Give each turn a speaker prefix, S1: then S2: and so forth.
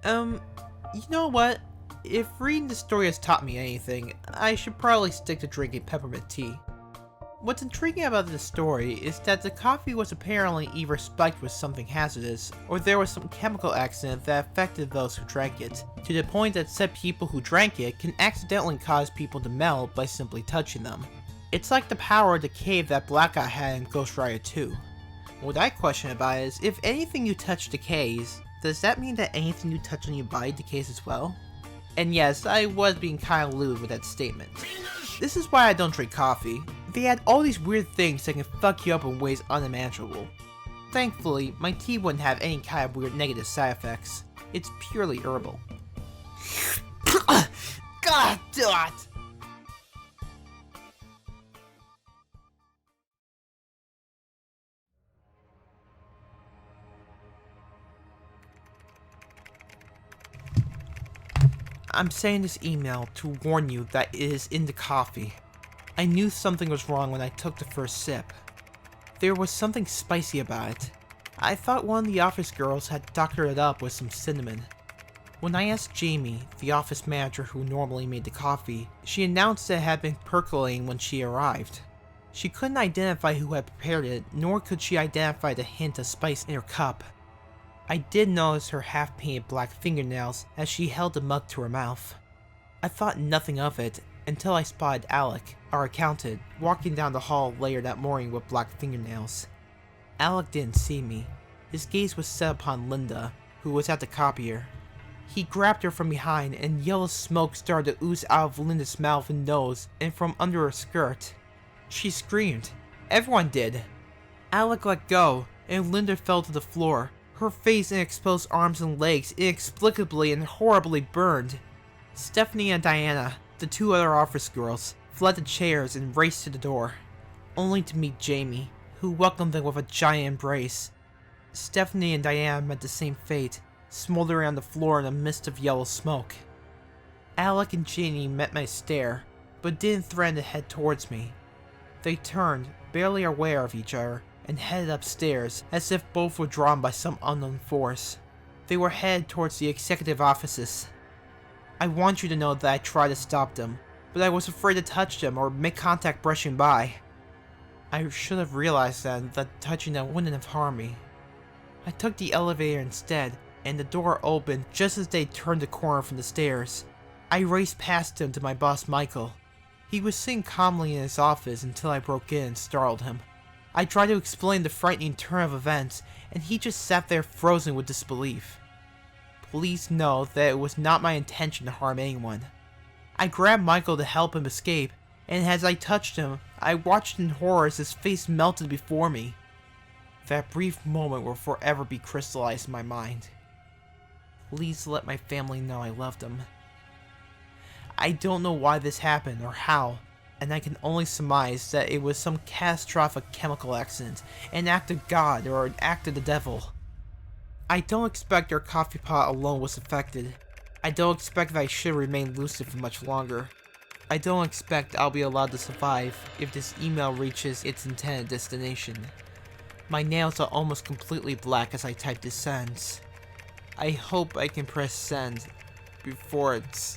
S1: You know what? If reading the story has taught me anything, I should probably stick to drinking peppermint tea. What's intriguing about this story is that the coffee was apparently either spiked with something hazardous, or there was some chemical accident that affected those who drank it, to the point that said people who drank it can accidentally cause people to melt by simply touching them. It's like the power of the cave that Black Guy had in Ghost Rider 2. What I question about is, if anything you touch decays, does that mean that anything you touch on your body decays as well? And yes, I was being kinda lewd with that statement. This is why I don't drink coffee. They add all these weird things that can fuck you up in ways unimaginable. Thankfully, my tea wouldn't have any kind of weird negative side effects. It's purely herbal. God damn it! I'm sending this email to warn you that it is in the coffee. I knew something was wrong when I took the first sip. There was something spicy about it. I thought one of the office girls had doctored it up with some cinnamon. When I asked Jamie, the office manager who normally made the coffee, she announced that it had been percolating when she arrived. She couldn't identify who had prepared it, nor could she identify the hint of spice in her cup. I did notice her half-painted black fingernails as she held the mug to her mouth. I thought nothing of it until I spotted Alec, our accountant, walking down the hall later that morning with black fingernails. Alec didn't see me. His gaze was set upon Linda, who was at the copier. He grabbed her from behind and yellow smoke started to ooze out of Linda's mouth and nose and from under her skirt. She screamed. Everyone did. Alec let go, and Linda fell to the floor. Her face and exposed arms and legs inexplicably and horribly burned. Stephanie and Diana, the two other office girls, fled the chairs and raced to the door, only to meet Jamie, who welcomed them with a giant embrace. Stephanie and Diana met the same fate, smoldering on the floor in a mist of yellow smoke. Alec and Jamie met my stare, but didn't threaten to head towards me. They turned, barely aware of each other, and headed upstairs, as if both were drawn by some unknown force. They were headed towards the executive offices. I want you to know that I tried to stop them, but I was afraid to touch them or make contact brushing by. I should have realized then that touching them wouldn't have harmed me. I took the elevator instead, and the door opened just as they turned the corner from the stairs. I raced past him to my boss Michael. He was sitting calmly in his office until I broke in and startled him. I tried to explain the frightening turn of events, and he just sat there frozen with disbelief. Please know that it was not my intention to harm anyone. I grabbed Michael to help him escape, and as I touched him, I watched in horror as his face melted before me. That brief moment will forever be crystallized in my mind. Please let my family know I loved them. I don't know why this happened or how, and I can only surmise that it was some catastrophic chemical accident, an act of God or an act of the devil. I don't expect our coffee pot alone was affected. I don't expect that I should remain lucid for much longer. I don't expect I'll be allowed to survive if this email reaches its intended destination. My nails are almost completely black as I type this sentence. I hope I can press send before it's...